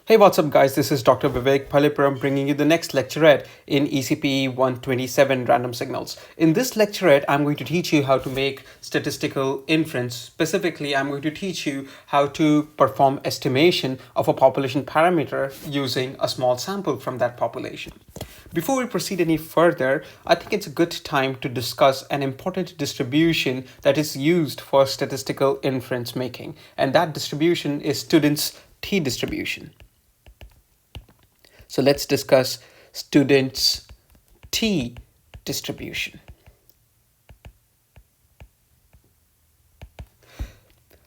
Hey, what's up guys, this is Dr. Vivek Palipuram bringing you the next lecturette in ECPE 127 random signals. In this lecturette, I'm going to teach you how to make statistical inference. Specifically, I'm going to teach you how to perform estimation of a population parameter using a small sample from that population. Before we proceed any further, I think it's a good time to discuss an important distribution that is used for statistical inference making, and that distribution is students' t distribution. So let's discuss students' t distribution.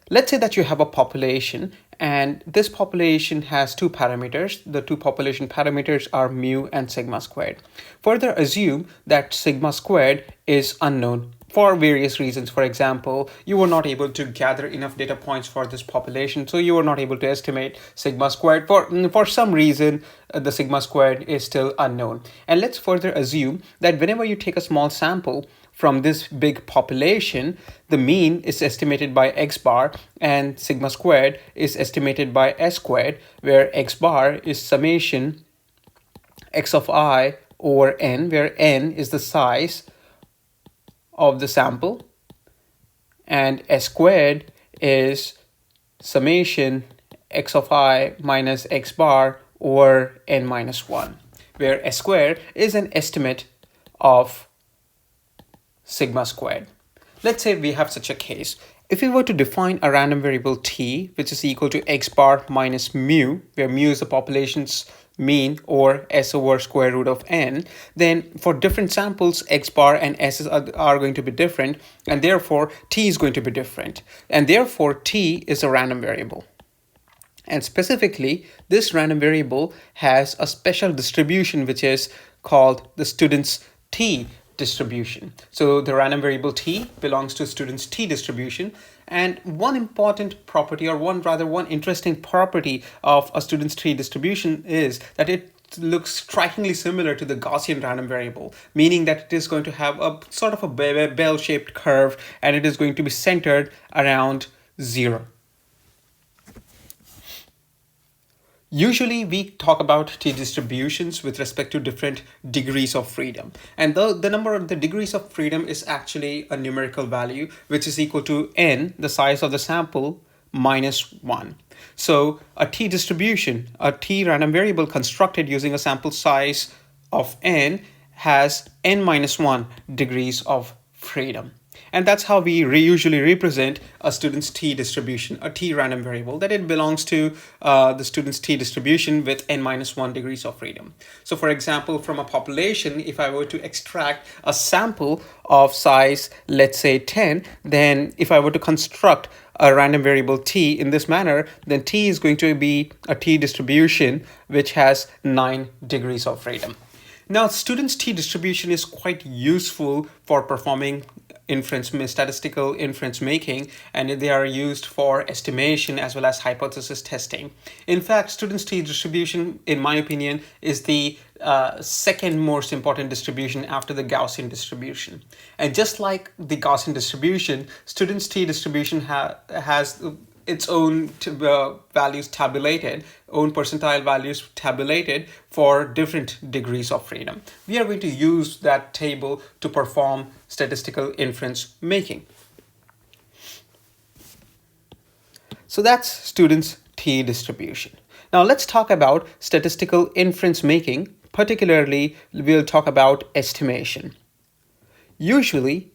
Let's say that you have a population and this population has two parameters. The two population parameters are mu and sigma squared. Further assume that sigma squared is unknown for various reasons. For example, you were not able to gather enough data points for this population, so you were not able to estimate sigma squared. For some reason, the sigma squared is still unknown. And let's further assume that whenever you take a small sample from this big population, the mean is estimated by x bar and sigma squared is estimated by s squared, where x bar is summation x of I over n, where n is the size of the sample, and s squared is summation x of I minus x bar over n minus 1, where s squared is an estimate of sigma squared. Let's say we have such a case. If we were to define a random variable t, which is equal to x bar minus mu, where mu is the population's mean or s over square root of n, then for different samples, x bar and s are going to be different, and therefore t is going to be different. And therefore t is a random variable. And specifically, this random variable has a special distribution which is called the student's t distribution. So the random variable t belongs to student's t distribution, and one important property, or one interesting property of a student's t distribution is that it looks strikingly similar to the Gaussian random variable, meaning that it is going to have a sort of a bell-shaped curve, and it is going to be centered around 0. Usually we talk about t distributions with respect to different degrees of freedom, and the degrees of freedom is actually a numerical value which is equal to n, the size of the sample, minus 1. So a t distribution, a t random variable constructed using a sample size of n, has n minus 1 degrees of freedom. And that's how we usually represent a student's t distribution, a t random variable, that it belongs to the student's t distribution with n minus 1 degrees of freedom. So for example, from a population, if I were to extract a sample of size, let's say 10, then if I were to construct a random variable t in this manner, then t is going to be a t distribution which has 9 degrees of freedom. Now, student's t distribution is quite useful for performing statistical inference making, and they are used for estimation as well as hypothesis testing. In fact, student's t distribution, in my opinion, is the second most important distribution after the Gaussian distribution. And just like the Gaussian distribution, student's t distribution has its own values tabulated, own percentile values tabulated for different degrees of freedom. We are going to use that table to perform statistical inference making. So that's students' t distribution. Now let's talk about statistical inference making. Particularly, we'll talk about estimation. Usually,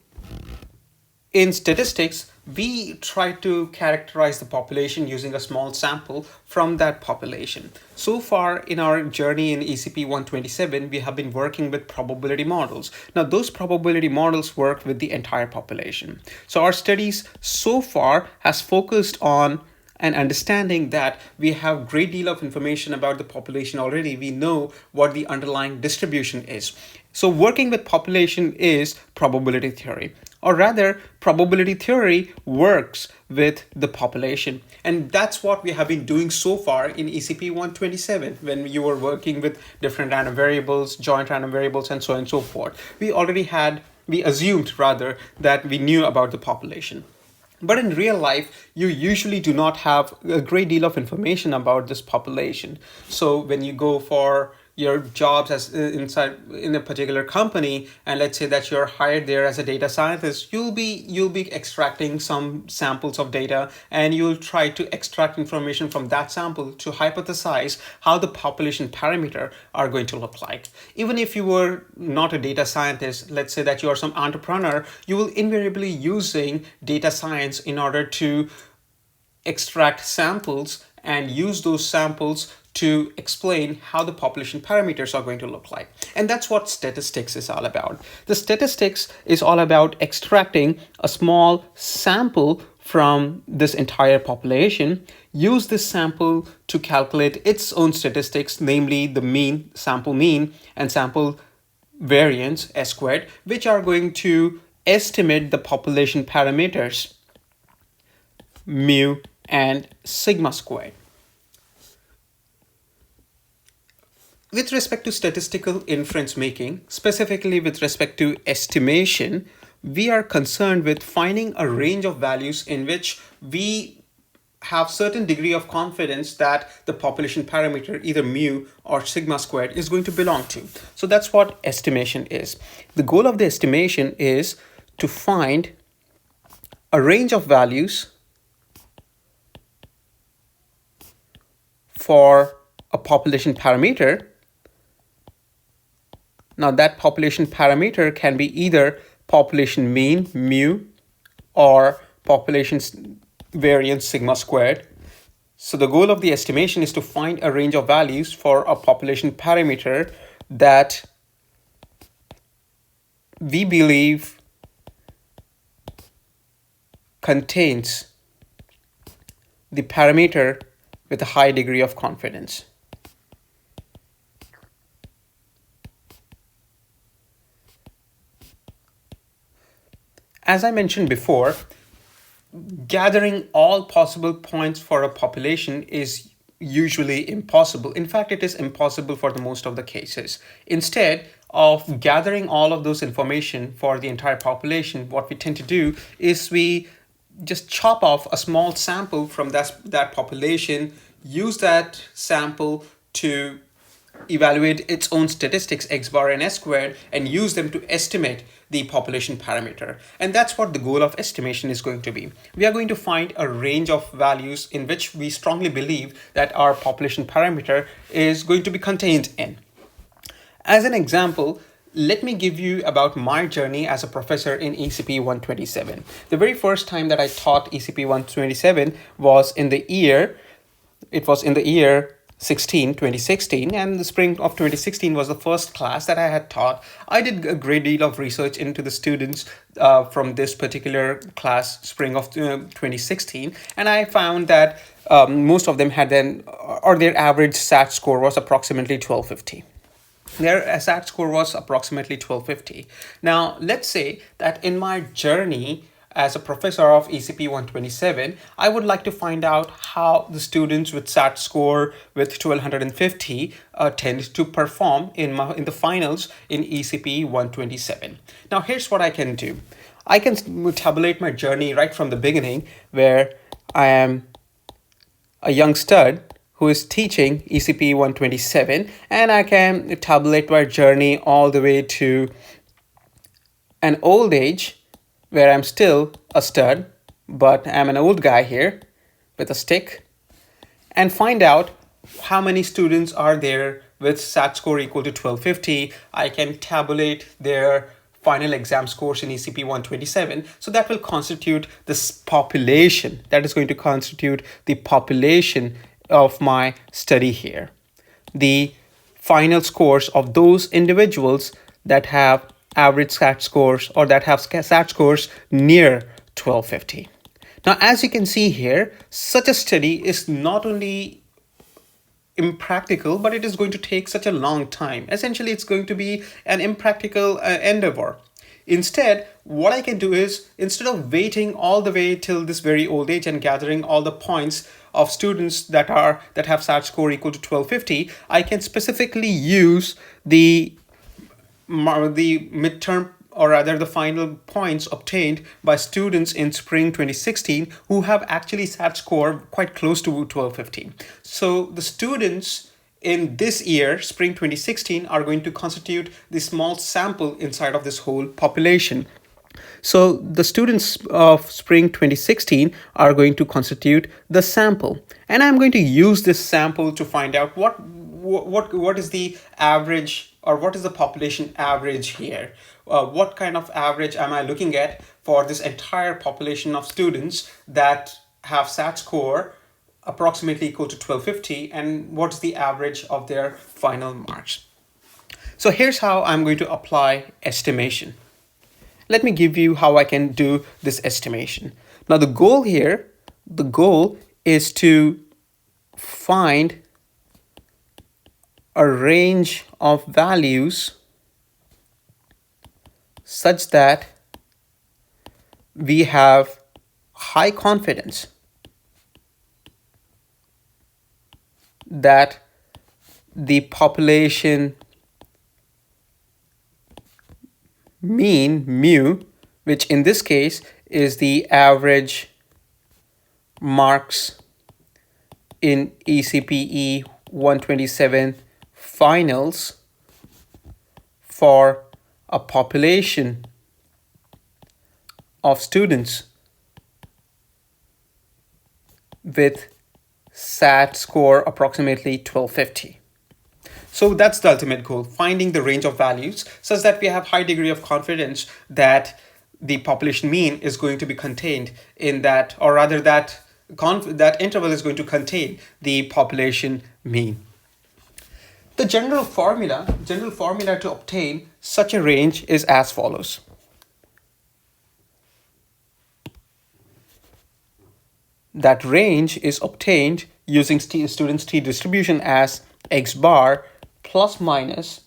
in statistics, we try to characterize the population using a small sample from that population. So far in our journey in ECPE 127, we have been working with probability models. Now, those probability models work with the entire population. So our studies so far has focused on an understanding that we have a great deal of information about the population already. We know what the underlying distribution is. So working with population is probability theory. Or rather, probability theory works with the population. And that's what we have been doing so far in ECPE 127, when you were working with different random variables, joint random variables, and so on and so forth. We assumed rather that we knew about the population. But in real life, you usually do not have a great deal of information about this population. So when you go for your jobs as inside in a particular company, and let's say that you're hired there as a data scientist, you'll be extracting some samples of data, and you'll try to extract information from that sample to hypothesize how the population parameter are going to look like. Even if you were not a data scientist, let's say that you are some entrepreneur, you will invariably using data science in order to extract samples and use those samples to explain how the population parameters are going to look like. And that's what statistics is all about. The statistics is all about extracting a small sample from this entire population, use this sample to calculate its own statistics, namely the mean, sample mean, and sample variance, S squared, which are going to estimate the population parameters, mu and sigma squared. With respect to statistical inference making, specifically with respect to estimation, we are concerned with finding a range of values in which we have certain degree of confidence that the population parameter, either mu or sigma squared, is going to belong to. So that's what estimation is. The goal of the estimation is to find a range of values for a population parameter. Now that population parameter can be either population mean, mu, or population variance, sigma squared. So the goal of the estimation is to find a range of values for a population parameter that we believe contains the parameter with a high degree of confidence. As I mentioned before, gathering all possible points for a population is usually impossible. In fact, it is impossible for the most of the cases. Instead of gathering all of those information for the entire population, what we tend to do is we just chop off a small sample from that population, use that sample to evaluate its own statistics, x bar and s squared, and use them to estimate the population parameter. And that's what the goal of estimation is going to be. We are going to find a range of values in which we strongly believe that our population parameter is going to be contained in. As an example, let me give you about my journey as a professor in ECPE 127. The very first time that I taught ECPE 127 was in the year 2016, and the spring of 2016 was the first class that I had taught. I did a great deal of research into the students from this particular class, spring of 2016, and I found that most of them had their average SAT score was approximately 1250. Their SAT score was approximately 1250. Now, let's say that in my journey as a professor of ECPE 127, I would like to find out how the students with SAT score with 1250 tend to perform in the finals in ECPE 127. Now, here's what I can do. I can tabulate my journey right from the beginning, where I am a young stud who is teaching ECPE 127, and I can tabulate my journey all the way to an old age where I'm still a stud, but I'm an old guy here with a stick, and find out how many students are there with SAT score equal to 1250. I can tabulate their final exam scores in ECPE 127. So that will constitute this population. That is going to constitute the population of my study here. The final scores of those individuals that have average SAT scores or that have SAT scores near 1250. Now, as you can see here, such a study is not only impractical, but it is going to take such a long time. Essentially, it's going to be an impractical endeavor. Instead, what I can do is, instead of waiting all the way till this very old age and gathering all the points of students that have SAT score equal to 1250, I can specifically use the midterm or rather the final points obtained by students in spring 2016 who have actually sat score quite close to 1250. So the students in this year, spring 2016, are going to constitute the small sample inside of this whole population. So the students of spring 2016 are going to constitute the sample, and I'm going to use this sample to find out what is the average, or what is the population average here. What kind of average am I looking at for this entire population of students that have SAT score approximately equal to 1250, and what's the average of their final marks. So here's how I'm going to apply estimation. Let me give you how I can do this estimation. Now the goal is to find a range of values such that we have high confidence that the population mean mu, which in this case is the average marks in ECPE 127 finals for a population of students with SAT score approximately 1250. So that's the ultimate goal, finding the range of values such that we have high degree of confidence that the population mean is going to be contained in that, or rather that interval is going to contain the population mean. The general formula to obtain such a range is as follows. That range is obtained using students' t distribution as x bar plus minus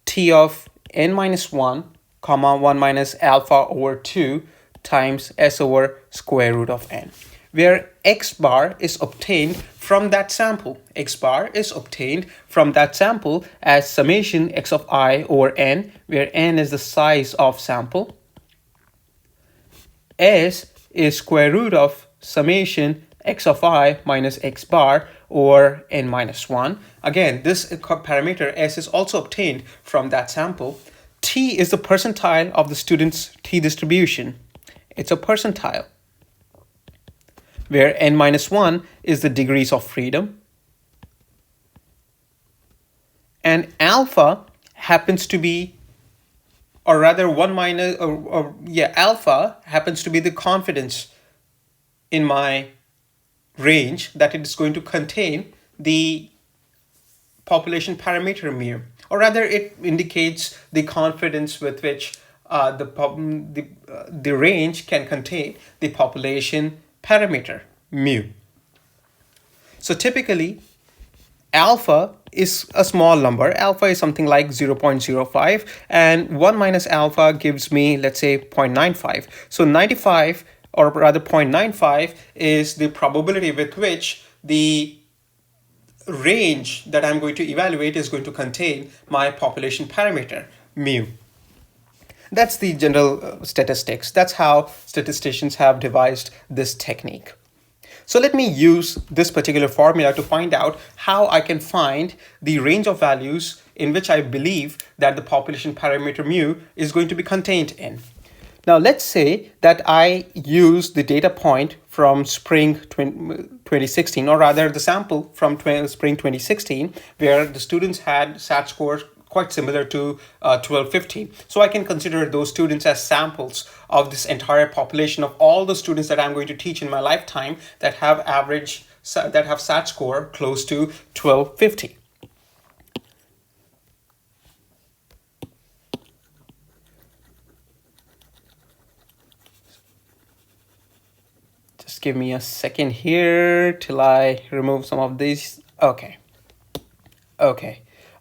t of n minus 1 comma 1 minus alpha over 2 times s over square root of n, where x bar is obtained from that sample. X bar is obtained from that sample as summation x of I over n, where n is the size of sample. S is square root of summation x of I minus x bar over n minus 1. Again, this parameter s is also obtained from that sample. T is the percentile of the student's t distribution. It's a percentile, where n minus 1 is the degrees of freedom. And alpha happens to be, or rather alpha happens to be the confidence in my range that it is going to contain the population parameter mu, or rather it indicates the confidence with which the range can contain the population parameter mu. So typically alpha is a small number. Alpha is something like 0.05, and 1 minus alpha gives me, let's say, 0.95. So 95, or rather 0.95, is the probability with which the range that I'm going to evaluate is going to contain my population parameter mu. That's the general statistics. That's how statisticians have devised this technique. So let me use this particular formula to find out how I can find the range of values in which I believe that the population parameter mu is going to be contained in. Now let's say that I use the data point from spring 2016, or rather the sample from spring 2016, where the students had SAT scores quite similar to 1250. So I can consider those students as samples of this entire population of all the students that I'm going to teach in my lifetime that have SAT score close to 1250. Just give me a second here till I remove some of these. Okay.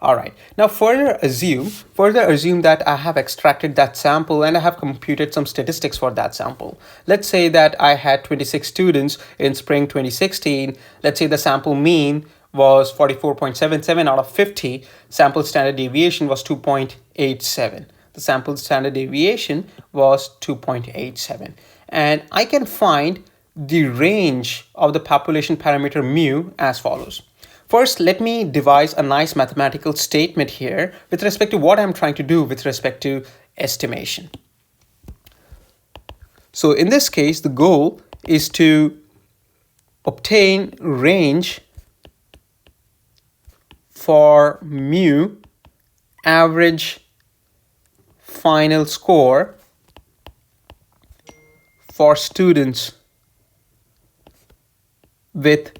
All right. Now further assume that I have extracted that sample and I have computed some statistics for that sample. Let's say that I had 26 students in spring 2016. Let's say the sample mean was 44.77 out of 50. Sample standard deviation was 2.87. the sample standard deviation was 2.87. And I can find the range of the population parameter mu as follows. First, let me devise a nice mathematical statement here with respect to what I'm trying to do with respect to estimation. So in this case, the goal is to obtain range for mu average final score for students with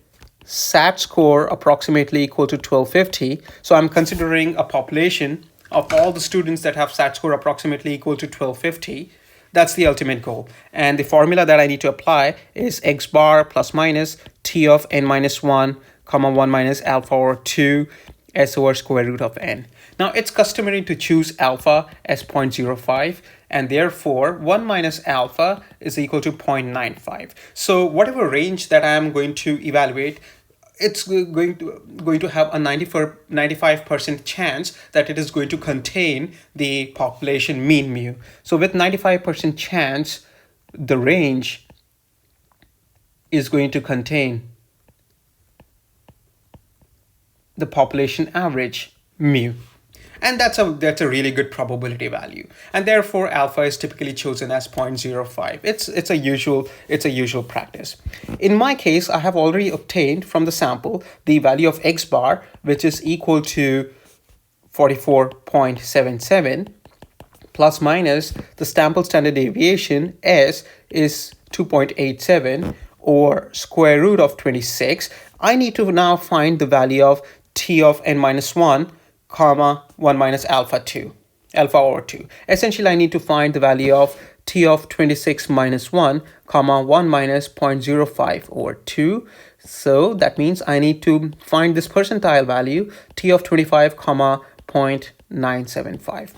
SAT score approximately equal to 1250. So I'm considering a population of all the students that have SAT score approximately equal to 1250. That's the ultimate goal. And the formula that I need to apply is x bar plus minus t of n minus 1, comma 1 minus alpha over 2 s over square root of n. Now it's customary to choose alpha as 0.05, and therefore 1 minus alpha is equal to 0.95. So whatever range that I am going to evaluate, it's going to have a 95% chance that it is going to contain the population mean mu. So with 95% chance, the range is going to contain the population average mu. And that's a really good probability value. And therefore alpha is typically chosen as 0.05. It's a usual practice. In my case, I have already obtained from the sample the value of x bar, which is equal to 44.77 plus minus the sample standard deviation s is 2.87 or square root of 26. I need to now find the value of t of n minus 1 comma 1 minus alpha over 2. Essentially, I need to find the value of t of 26 minus 1 comma 1 minus 0.05 over 2. So that means I need to find this percentile value t of 25 comma 0.975.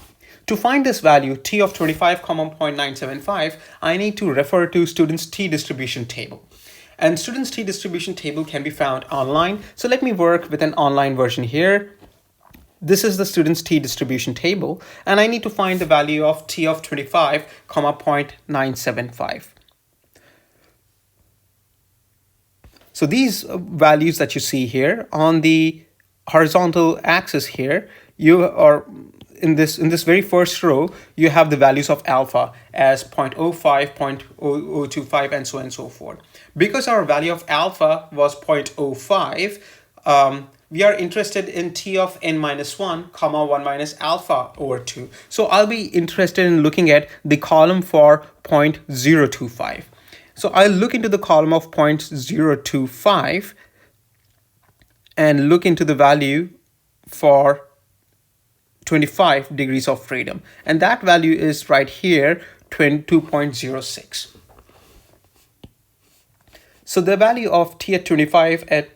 To find this value t of 25 comma 0.975, I need to refer to students' t distribution table. And students' t distribution table can be found online. So let me work with an online version here. This is the students' t distribution table, and I need to find the value of t of 25 comma 0.975. So these values that you see here on the horizontal axis here, you are in this very first row, you have the values of alpha as 0.05, 0.0025, and so on and so forth. Because our value of alpha was 0.05, we are interested in t of n minus 1 comma 1 minus alpha over 2. So I'll be interested in looking at the column for 0.025. So I'll look into the column of 0.025 and look into the value for 25 degrees of freedom. And that value is right here, 22.06. So the value of t at 25 at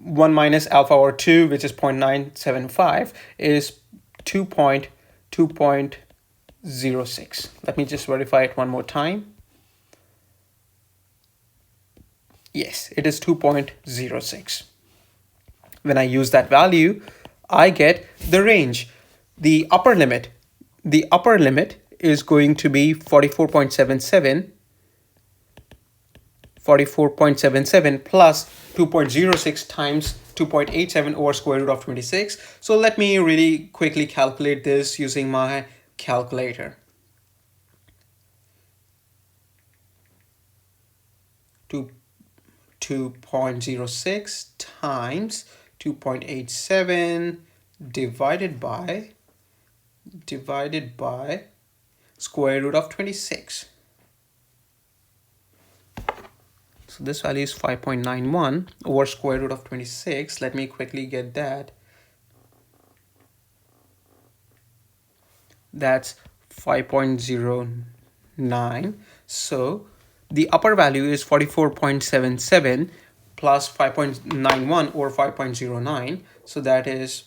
1 minus alpha over 2, which is 0.975, is 2.06. Let me just verify it one more time. Yes, it is 2.06. When I use that value, I get the range. The upper limit is going to be 44.77 plus 2.06 times 2.87 over square root of 26. So let me really quickly calculate this using my calculator. 2.06 times 2.87 divided by square root of 26. So this value is 5.91 over square root of 26. Let me quickly get that. That's 5.09. So the upper value is 44.77 plus 5.91 or 5.09. So that is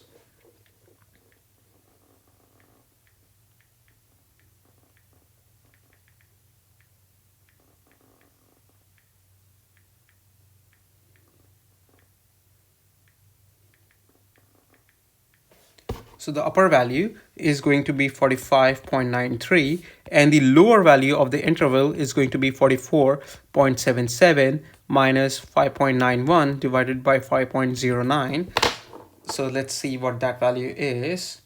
So the upper value is going to be 45.93 and the lower value of the interval is going to be 44.77 minus 5.91 divided by 5.09. So let's see what that value is.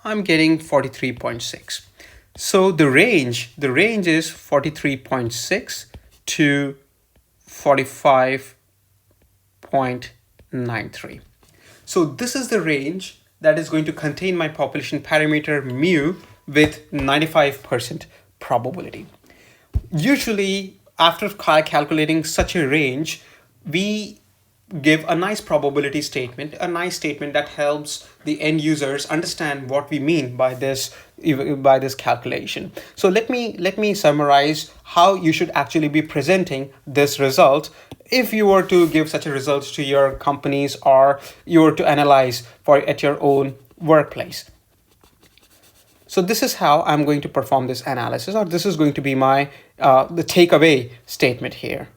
I'm getting 43.6. So the range is 43.6 to 45.93. So this is the range that is going to contain my population parameter mu with 95% probability. Usually, after calculating such a range, we give a nice probability statement, a nice statement that helps the end users understand what we mean by this calculation. So let me summarize how you should actually be presenting this result if you were to give such a result to your companies or you were to analyze at your own workplace. So this is how I'm going to perform this analysis, or this is going to be my the takeaway statement here.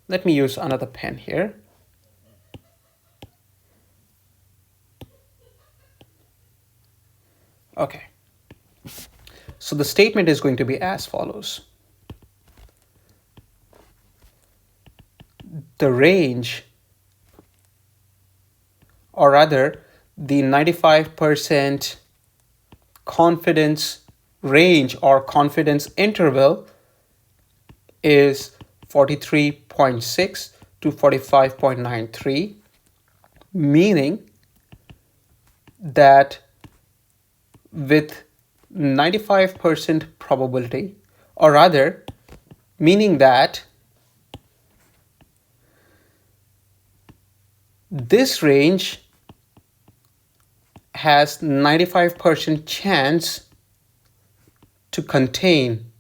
Let me use another pen here. Okay. So the statement is going to be as follows. The range, or rather the 95% confidence range or confidence interval is 43.6 to 45.93, meaning that with 95% probability, or rather meaning that this range has 95% chance to contain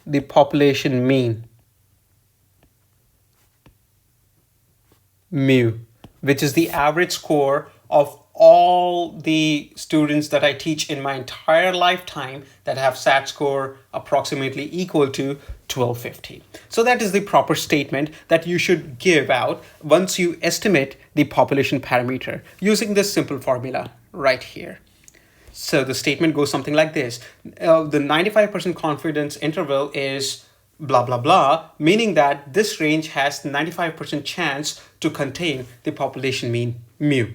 the population mean mu, which is the average score of all the students that I teach in my entire lifetime that have SAT score approximately equal to 1250. So that is the proper statement that you should give out once you estimate the population parameter using this simple formula right here. So the statement goes something like this. The 95% confidence interval is blah, blah, blah, meaning that this range has 95% chance to contain the population mean mu.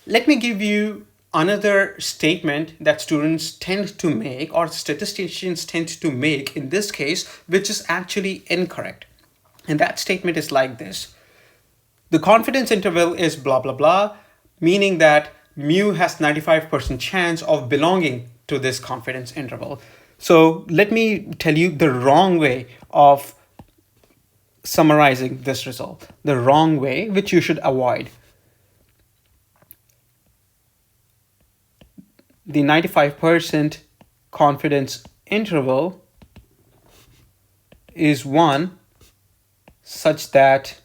Let me give you another statement that students tend to make, or statisticians tend to make in this case, which is actually incorrect. And that statement is like this. The confidence interval is blah, blah, blah, meaning that mu has 95% chance of belonging to this confidence interval. So let me tell you the wrong way of summarizing this result, the wrong way which you should avoid. The 95% confidence interval is one such that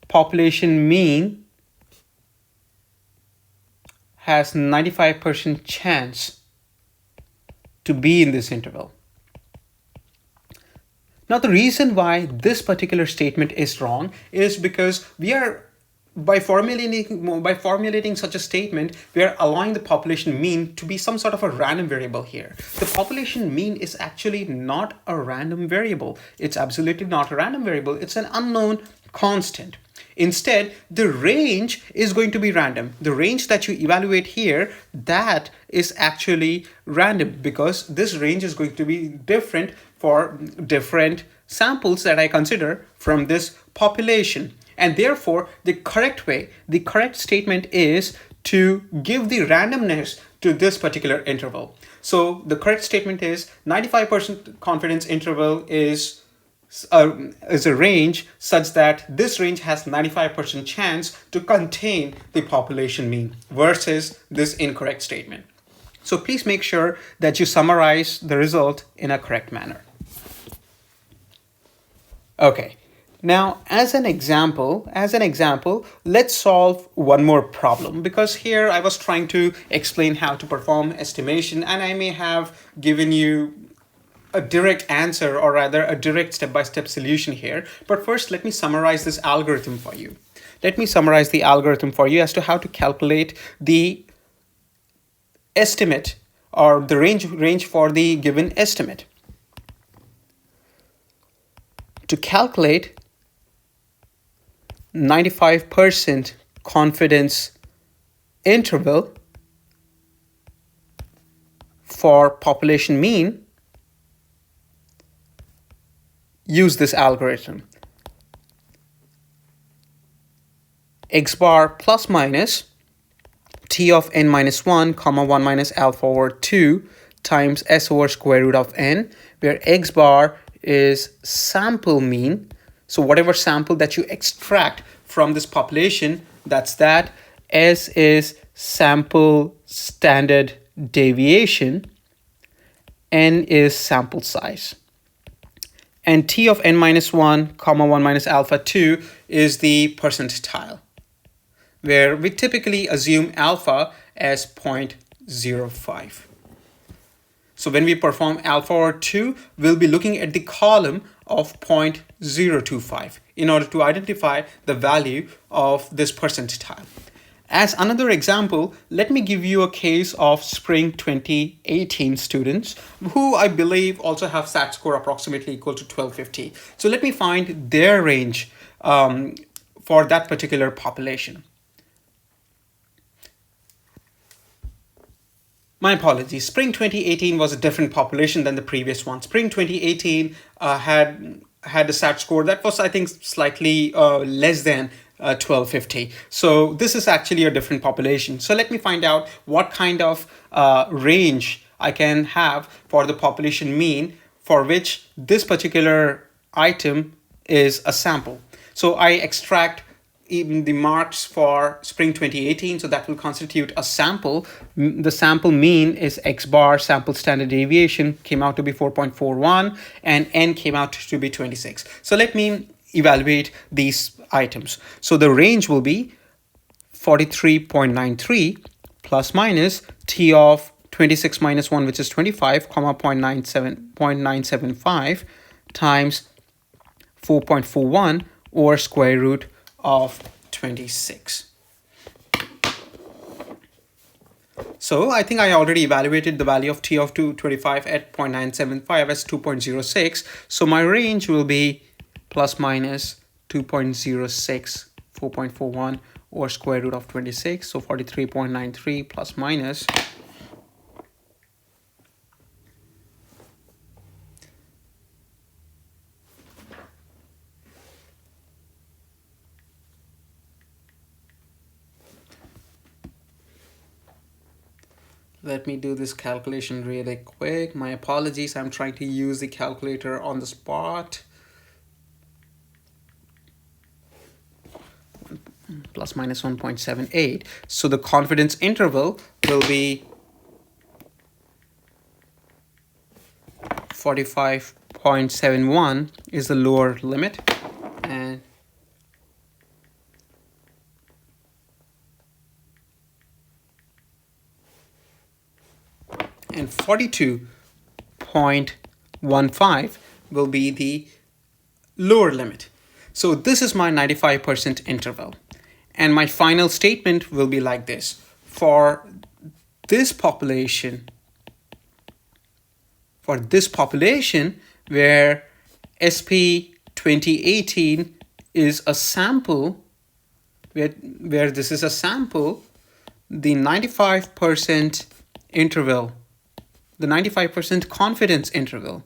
population mean has 95% chance to be in this interval. Now, the reason why this particular statement is wrong is because we are by formulating such a statement, we are allowing the population mean to be some sort of a random variable here. The population mean is actually not a random variable. It's absolutely not a random variable. It's an unknown constant. Instead, the range is going to be random. The range that you evaluate here, that is actually random because this range is going to be different for different samples that I consider from this population. And therefore, the correct statement is to give the randomness to this particular interval. So the correct statement is 95% confidence interval is a range such that this range has 95% chance to contain the population mean versus this incorrect statement. So please make sure that you summarize the result in a correct manner. Okay, now as an example, let's solve one more problem, because here I was trying to explain how to perform estimation and I may have given you a direct answer, or rather a direct step-by-step solution here. But first, let me summarize this algorithm for you. Let me summarize the algorithm for you as to how to calculate the estimate or the range for the given estimate. To calculate 95% confidence interval for population mean, use this algorithm. xbar plus minus t of n minus 1 comma 1 minus alpha over 2 times s over square root of n, where xbar is sample mean. So whatever sample that you extract from this population, that's that. S is sample standard deviation. N is sample size. And t of n minus 1 comma 1 minus alpha 2 is the percentile, where we typically assume alpha as 0.05. So when we perform alpha over 2, we'll be looking at the column of 0.025 in order to identify the value of this percentile. As another example, let me give you a case of spring 2018 students who I believe also have SAT score approximately equal to 1250. So let me find their range for that particular population. My apologies. Spring 2018 was a different population than the previous one. Spring 2018 had a SAT score that was, I think, slightly less than 1250. So this is actually a different population. So let me find out what kind of range I can have for the population mean for which this particular item is a sample. So I extract even the marks for spring 2018, so that will constitute a sample. The sample mean is xbar, sample standard deviation, came out to be 4.41, and n came out to be 26. So let me evaluate these items. So the range will be 43.93 plus minus t of 26 minus 1, which is 25, comma 0.975 times 4.41 or square root of 26. So I think I already evaluated the value of t of 225 at 0.975 as 2.06. So my range will be plus minus 2.06, 4.41 or square root of 26. So 43.93 plus minus Let me do this calculation really quick. My apologies, I'm trying to use the calculator on the spot. Plus minus 1.78. So the confidence interval will be 45.71 is the lower limit, and 42.15 will be the lower limit. So this is my 95% interval. And my final statement will be like this. For this population where SP 2018 is a sample, where this is a sample, the 95% interval, the 95% confidence interval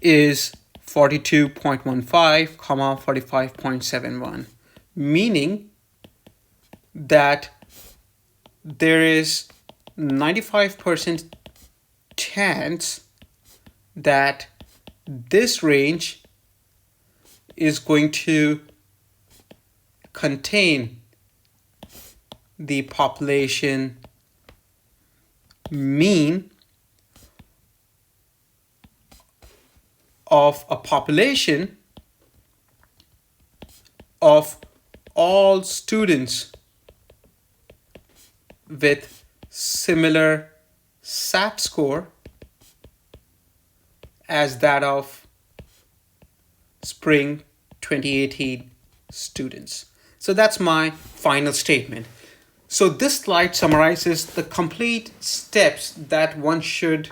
is 42.15, 45.71, meaning that there is 95% chance that this range is going to contain the population mean of a population of all students with similar SAT score as that of spring 2018 students. So that's my final statement. So this slide summarizes the complete steps that one should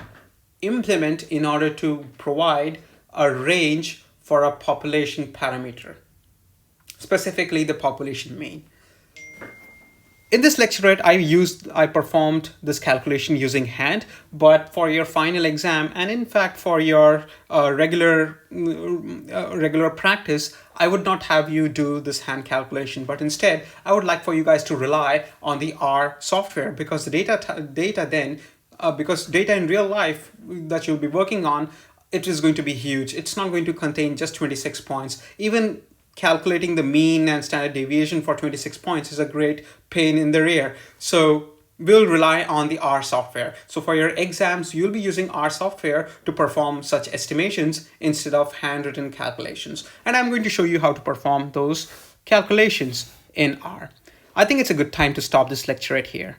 implement in order to provide a range for a population parameter, specifically the population mean. In this lecturette, I performed this calculation using hand, but for your final exam and in fact for your regular practice, I would not have you do this hand calculation, but instead I would like for you guys to rely on the R software, because the because data in real life that you'll be working on, it is going to be huge. It's not going to contain just 26 points. Even calculating the mean and standard deviation for 26 points is a great pain in the rear. So we'll rely on the R software. So for your exams, you'll be using R software to perform such estimations instead of handwritten calculations. And I'm going to show you how to perform those calculations in R. I think it's a good time to stop this lecturette here.